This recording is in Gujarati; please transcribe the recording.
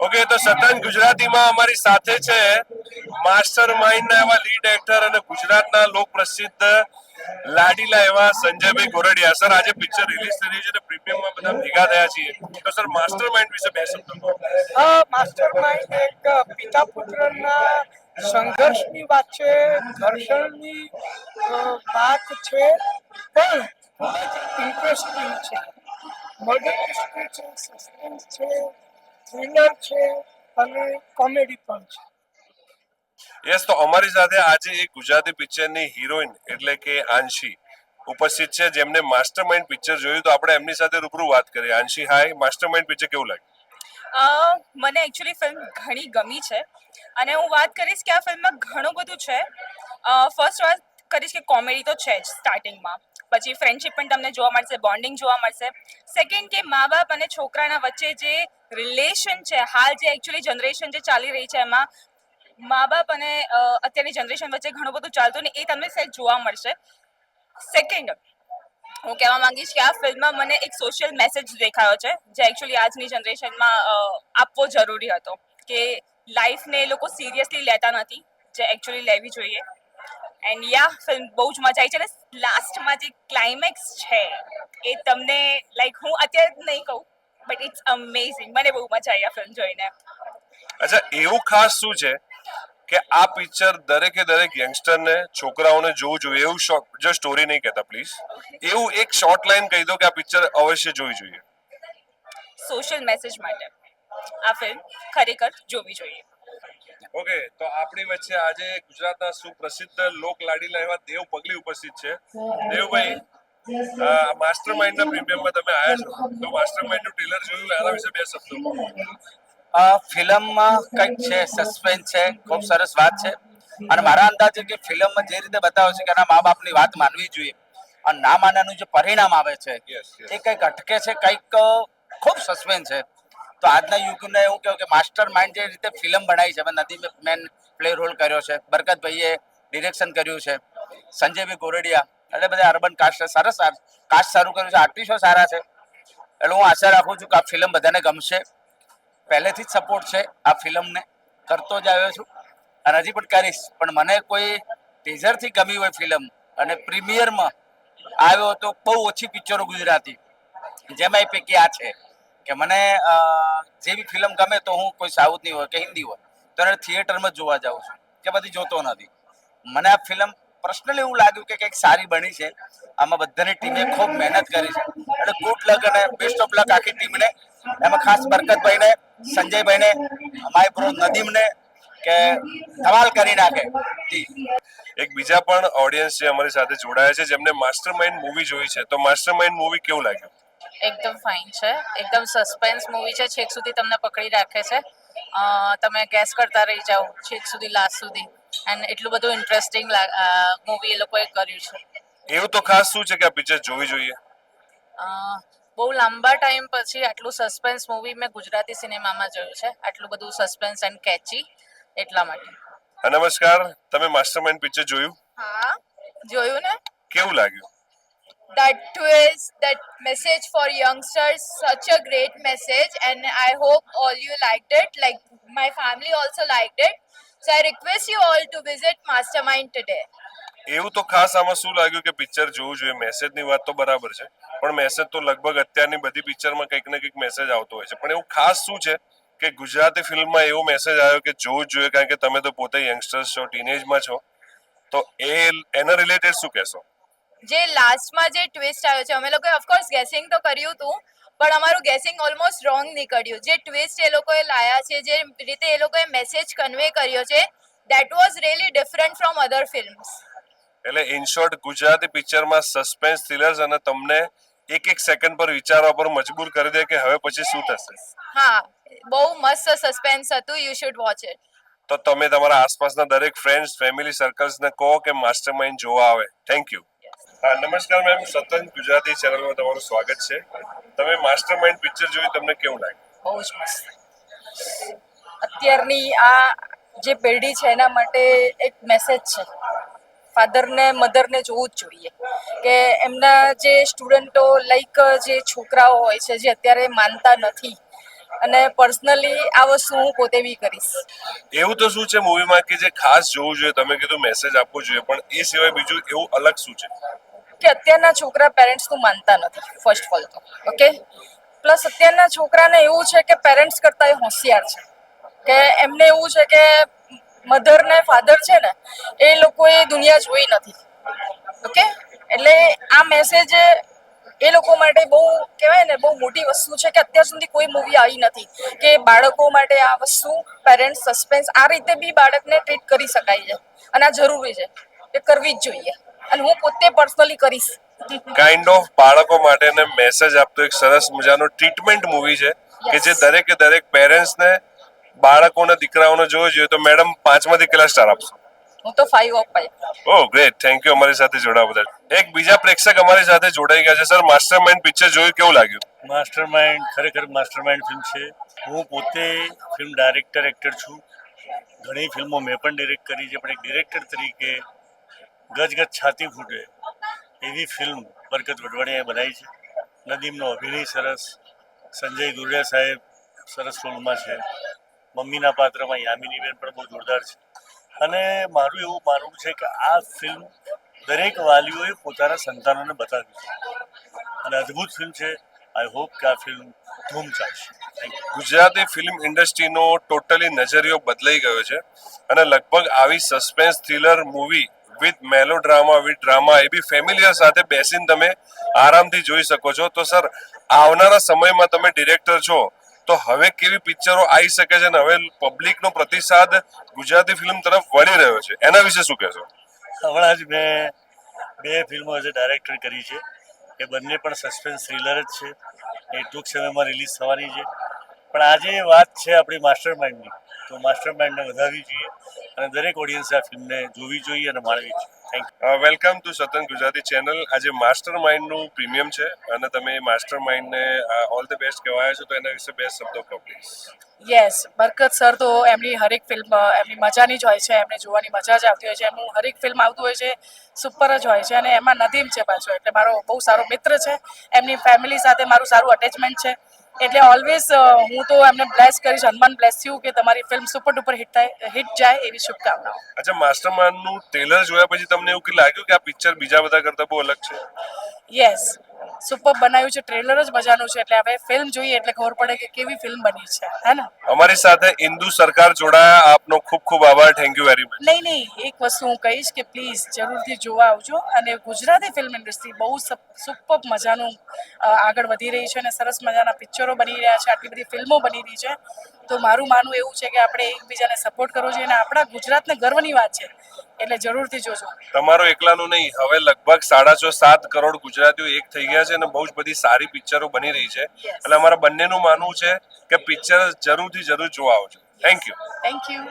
ઓકે, તો સતન ગુજરાતીમાં અમારી સાથે છે માસ્ટર માઇન્ડ ના એવા લીડ એક્ટર અને ગુજરાતના લોક પ્રસિદ્ધ લાડીલા એવા સંજયભાઈ ગોરડિયા. સર, આજે પિક્ચર રિલીઝ થઈ રહ્યું છે અને પ્રીમિયમમાં બધા ભેગા થયા છીએ, તો સર માસ્ટર માઇન્ડ વિશે બે શબ્દો કહો. માસ્ટર માઇન્ડ એક પિતા પુત્રના સંઘર્ષની વાત છે, ઘર્ષણની વાત છે, પણ ખૂબ જ ઇન્ટરેસ્ટિંગ છે. મર્ડર મિસ્ટ્રી છે, સસ્પેન્સ છે, થ્રિલર છે અને કોમેડી પણ છે. યસ, તો અમારી સાથે આજે એક ગુજરાતી પિક્ચરની હિરોઈન એટલે કે આંશી ઉપસ્થિત છે, જેમને માસ્ટર માઇન્ડ પિક્ચર જોયું, તો આપણે એમની સાથે રૂબરૂ વાત કરીએ. આંશી, હાય. માસ્ટર માઇન્ડ પિક્ચર કેવું લાગ્યું? મને એકચ્યુઅલી ફિલ્મ ઘણી ગમી છે અને હું વાત કરીશ કે આ ફિલ્મમાં ઘણું બધું છે. ફર્સ્ટ વાત કરીશ કે કોમેડી તો છે જ સ્ટાર્ટિંગમાં, પછી ફ્રેન્ડશિપ પણ તમને જોવા મળશે, બોન્ડિંગ જોવા મળશે. સેકન્ડ કે મા બાપ અને છોકરાના વચ્ચે જે રિલેશન છે, હાલ જે એકચ્યુઅલી જનરેશન જે ચાલી રહી છે એમાં મા બાપ અને અત્યારની જનરેશન વચ્ચે ઘણું બધું ચાલતું ને એ તમને સહેજ જોવા મળશે. સેકન્ડ, હું કહેવા માંગીશ કે આ ફિલ્મમાં મને એક સોશિયલ મેસેજ દેખાયો છે જે એકચ્યુઅલી આજની જનરેશનમાં આપવો જરૂરી હતો, કે લાઈફને એ લોકો સિરિયસલી લેતા નથી, જે એકચ્યુઅલી લેવી જોઈએ. એન્ડ યા ફિલ્મ બહુ જ મજા આવી છે અને લાસ્ટમાં જે ક્લાઇમેક્સ છે એ તમને લાઈક હું અત્યારે નહીં કહું, બટ ઇટ્સ અમેઝિંગ. મને બહુ મજા આવી આ ફિલ્મ જોઈને. અચ્છા, એવું ખાસ શું છે કે આ પિક્ચર દરેકે દરેક યંગસ્ટરને, છોકરાઓને જોવું જોઈએ? એવું જો સ્ટોરી નહીં કહેતા પ્લીઝ, એવું એક શોર્ટ લાઈન કહી દો કે આ પિક્ચર અવશ્ય જોવી જોઈએ. સોશિયલ મેસેજ માટે આ ફિલ્મ ખરેખર જોવી જોઈએ. ઓકે, તો આપણી વચ્ચે આજે ગુજરાતના સુપ્રસિદ્ધ લોક લાડીલા એવા દેવ પગલી ઉપસ્થિત છે. દેવભાઈ, માસ્ટર માઇન્ડ ના પ્રીમિયમમાં તમે આવ્યા છો, તો માસ્ટર માઇન્ડ નું ટ્રેલર જોયું, એના વિશે બે શબ્દો કહો. ફિલ્મમાં કંઈક છે, સસ્પેન્સ છે, ખૂબ સરસ વાત છે. અને મારા અંદાજે કે ફિલ્મમાં જે રીતે બતાવે છે કે એના મા બાપની વાત માનવી જોઈએ અને ના માનવાનું જે પરિણામ આવે છે એ કંઈક અટકે છે, કંઈક ખૂબ સસ્પેન્સ છે. તો આજના યુગને એવું કહ્યું કે માસ્ટર માઇન્ડ જે રીતે ફિલ્મ બનાવી છે, નદીમ મેન પ્લે રોલ કર્યો છે, બરકતભાઈએ ડિરેક્શન કર્યું છે, સંજયભાઈ ગોરડિયા, એટલે બધા અર્બન કાસ્ટ સરસ કાસ્ટ સારું કર્યું છે, આર્ટિસ્ટો સારા છે. એટલે હું આશા રાખું છું કે આ ફિલ્મ બધાને ગમશે. પહેલેથી જ સપોર્ટ છે આ ફિલ્મને, કરતો જ આવ્યો છું અને હજી પણ કરીશ. પણ મને કોઈ ટીઝરથી ગમી હોય ફિલ્મ અને પ્રીમિયરમાં આવ્યો તો બહુ ઓછી પિક્ચરો ગુજરાતી, જેમાં એ પૈકી આ છે કે મને જેવી ફિલ્મ ગમે તો હું કોઈ સાઉથની હોય કે હિન્દી હોય તો એને થિયેટરમાં જ જોવા જાઉં છું, કે બધી જોતો નથી. મને આ ફિલ્મ પર્સનલી એવું લાગ્યું કે કંઈક સારી બની છે. આમાં બધાની ટીમે ખૂબ મહેનત કરી છે, એટલે ગુડ લક અને બેસ્ટ ઓફ લક આખી ટીમને. એમાં ખાસ બરકતભાઈને, સંજયભાઈને, માય બ્રો નદીમને કે ધમાલ કરી નાખે. એક બીજા પણ ઓડિયન્સ છે અમારી સાથે જોડાયા છે જેમને માસ્ટર માઇન્ડ મૂવી જોઈ છે, તો માસ્ટર માઇન્ડ મૂવી કેવું લાગ્યું? એકદમ ફાઇન છે, એકદમ સસ્પેન્સ મૂવી છે, છેક સુધી તમને પકડી રાખે છે. તમે ગેસ કરતા રહી જાઓ છેક સુધી, લાસ્ટ સુધી. એન્ડ એટલું બધું ઇન્ટરેસ્ટિંગ મૂવી એ લોકોએ કર્યું છે. એવું તો ખાસ શું છે કે આ પિક્ચર જોવી જોઈએ? બહુ લાંબા ટાઈમ પછી આટલું સસ્પેન્સ મૂવી મેં ગુજરાતી સિનેમામાં જોયું છે, આટલું બધું સસ્પેન્સ એન્ડ કેચી, એટલા માટે. નમસ્કાર, તમે માસ્ટર માઇન્ડ પિક્ચર જોયું? હા, જોયું ને. કેવું લાગ્યું? That twist, that message for youngsters, such a great message, and I hope all you liked it. Like my family also liked it. So I request you all to visit Mastermind today. એવું તો ખાસ આમાં શું લાગ્યું કે પિક્ચર જોવું જોઈએ? મેસેજની વાત તો બરાબર છે, પણ મેસેજ તો લગભગ અત્યારની બધી પિક્ચરમાં કંઈક ને કંઈક મેસેજ આવતો હોય છે, પણ એવું ખાસ શું છે કે ગુજરાતી ફિલ્મમાં એવો મેસેજ આવ્યો કે જોવું જ જોઈએ? કારણ કે તમે તો પોતે યંગસ્ટર્સ છો, ટીનેજમાં છો, તો એના રિલેટેડ શું કહેશો? જે લાસ્ટમાં જે ટ્વિસ્ટ આવ્યો છે, અમે લોકોએ ઓફકોર્સ ગેસિંગ તો કર્યું હતું, પણ અમારું ગેસિંગ ઓલમોસ્ટ રોંગ નીકળ્યું. જે ટ્વિસ્ટ એ લોકોએ લાયા છે, જે રીતે એ લોકોએ મેસેજ કન્વે કર્યો છે, that was really different from other films. એટલે ઇન શોર્ટ, ગુજરાતી પિક્ચરમાં સસ્પેન્સ, થ્રિલર્સ અને તમને એક એક સેકન્ડ પર વિચારવા પર મજબૂર કરી દે કે હવે પછી શું થશે. હા, બહુ મસ્ત સસ્પેન્સ હતું. You should watch it. તો તમે તમારા આસપાસના દરેક ફ્રેન્ડ્સ, ફેમિલી સર્કલ્સને કહો કે માસ્ટર માઇન્ડ જોવા આવે. Thank you. હા, નમસ્કાર મેમ, સતન ગુજરાતી ચેનલમાં તમારું સ્વાગત છે. તમે માસ્ટર માઇન્ડ પિક્ચર જોઈ, તમને કેવું લાગ્યું? બહુ જ મસ્ત. અત્યારની આ જે પેઢી છે એના માટે એક મેસેજ છે, ફાધરને મધરને જોવું જ જોઈએ કે એમના જે સ્ટુડન્ટો લાઈક જે છોકરાઓ હોય છે જે અત્યારે માનતા નથી અને પર્સનલી આ વસ્તુ હું પોતે બી કરીશ. એવું તો શું છે મૂવીમાં કે જે ખાસ જોવું જોઈએ? તમે કીધું મેસેજ આપવો જોઈએ, પણ એ સિવાય બીજું એવું અલગ શું છે? કે અત્યારના છોકરા પેરેન્ટ્સનું માનતા નથી ફર્સ્ટ ઓફ ઓલ તો, ઓકે. પ્લસ અત્યારના છોકરાને એવું છે કે પેરેન્ટ્સ કરતાં એ હોશિયાર છે, કે એમને એવું છે કે મધર ને ફાધર છે ને એ લોકોએ દુનિયા જોઈ નથી, ઓકે. એટલે આ મેસેજ એ લોકો માટે બહુ કહેવાય ને બહુ મોટી વસ્તુ છે કે અત્યાર સુધી કોઈ મૂવી આવી નથી કે બાળકો માટે આ વસ્તુ પેરેન્ટ્સ સસ્પેન્સ આ રીતે બી બાળકને ટ્રીટ કરી શકાય છે અને આ જરૂરી છે એ કરવી જ જોઈએ અને હું પોતે પર્સનલી કરીશ. કાઇન્ડ ઓફ બાળકો માટેને મેસેજ આપતો એક સરસ મજાનો ટ્રીટમેન્ટ મૂવી છે કે જે દરેકે દરેક પેરેન્ટ્સને બાળકોને દીકરાઓને જોવું જોઈએ. તો મેડમ 5 માંથી કેટલા સ્ટાર આપશો? હું તો 5 of 5. Oh great, thank you અમારી સાથે જોડાવા બદલ. એક બીજા પ્રેક્ષક અમારી સાથે જોડાઈ ગયા છે. સર, માસ્ટરમાઇન્ડ પિક્ચર જોયું, કેવું લાગ્યું? માસ્ટરમાઇન્ડ ખરેખર માસ્ટરમાઇન્ડ ફિલ્મ છે. હું પોતે ફિલ્મ ડાયરેક્ટર એક્ટર છું. ઘણી ફિલ્મો મેં પણ ડિરેક્ટ કરી છે, પણ એક ડિરેક્ટર તરીકે ગજ છાતી ફૂટે એવી ફિલ્મ બરકત વઢવાણીયાએ બનાવી છે. નદીમનો અભિનય સરસ, સંજય દુર્યા સાહેબ સરસ રોલમાં છે, મમ્મીના પાત્રમાં યામિનીબેન પણ બહુ જોરદાર છે. અને મારું એવું માનવું છે કે આ ફિલ્મ દરેક વાલીઓએ પોતાના સંતાનોને બતાવવી છે અને અદ્ભુત ફિલ્મ છે. આઈ હોપ કે આ ફિલ્મ ધૂમ ચાલશે. Thank you. ગુજરાતી ફિલ્મ ઇન્ડસ્ટ્રીનો ટોટલી નજરિયો બદલાઈ ગયો છે અને લગભગ આવી suspense thriller movie with melodrama with drama એ બી ફેમિલિયર સાથે બેસીને તમે આરામથી જોઈ શકો છો. તો સર, આવનારા સમયમાં તમે ડિરેક્ટર છો, તો હવે કેવી પિક્ચરો આવી શકે છે અને હવે પબ્લિકનો પ્રતિસાદ ગુજરાતી ફિલ્મ તરફ વળી રહ્યો છે, એના વિશે શું કહેશો? હમણાં જ મેં 2 ફિલ્મો એઝ અ ડાયરેક્ટર કરી છે. એ બંને પણ સસ્પેન્સ થ્રિલર જ છે. એ ટૂંક સમયમાં રિલીઝ થવાની છે. પણ આજે વાત છે આપણી માસ્ટરમાઇન્ડની, તો માસ્ટરમાઇન્ડને વધારવી જોઈએ અને દરેક ઓડિયન્સે આ ફિલ્મને જોવી જોઈએ અને માણવી જોઈએ. Thank you. વેલકમ ટુ સતન ગુજરાતી ચેનલ. આજે માસ્ટર માઇન્ડનું પ્રીમિયમ છે અને તમે માસ્ટર માઇન્ડને ઓલ ધ બેસ્ટ કહેવાયા છો, તો એના વિશે 2 શબ્દો કહો પ્લીઝ. યસ, બરકત સર તો એમની હરેક ફિલ્મ એમની મજાની જ હોય છે, એમને જોવાની મજા જ આવતી હોય છે. એમનું હરેક ફિલ્મ આવતું હોય છે સુપર જ હોય છે અને એમાં નદીમ છે પાછો, એટલે મારો બહુ સારો મિત્ર છે. એમની ફેમિલી સાથે મારું સારું અટેચમેન્ટ છે, એટલે ઓલવેઝ હું તો એમને બ્લેસ કરીશ, હનુમાન બ્લેસ યુ, કે તમારી ફિલ્મ સુપર ડુપર હિટ જાય એવી શુભકામનાઓ. અચ્છા, માસ્ટર માઇન્ડનું ટ્રેલર જોયા પછી તમને એવું કે લાગ્યું કે આ પિક્ચર બીજા બધા કરતા બહુ અલગ છે? યસ, સુપર બનાવ્યું છે, ટ્રેલર જ મજાનું છે, એટલે હવે ફિલ્મ જોઈએ એટલે ખબર પડે કે કેવી ફિલ્મ બની છે, હે ને? અમારી સાથે ઇન્દુ સરકાર જોડાયા, આપનો ખૂબ ખૂબ આભાર. Thank you very much. નહીં, એક વસ્તુ હું કહીશ કે પ્લીઝ જરૂરથી જોવા આવજો અને ગુજરાતી ફિલ્મ ઇન્ડસ્ટ્રી બહુ સુપર મજાનું આગળ વધી રહી છે અને સરસ મજાના પિક્ચરો બની રહ્યા છે, આટલી બધી ફિલ્મો બની રહી છે. તો મારું માનવું એવું છે કે આપણે એકબીજાને સપોર્ટ કરવો જોઈએ અને આપણા ગુજરાતને ગર્વની વાત છે, એટલે જરૂરથી જોજો. તમારો એકલાનું નહીં, હવે લગભગ 6.5-7 કરોડ ગુજરાતીઓ એક થઈ ગયા છે અને બહુ જ બધી સારી પિક્ચરો બની રહી છે. એટલે અમારા બંનેનું માનવું છે કે પિક્ચર જરૂર જોવા આવજો. Thank you. Thank you.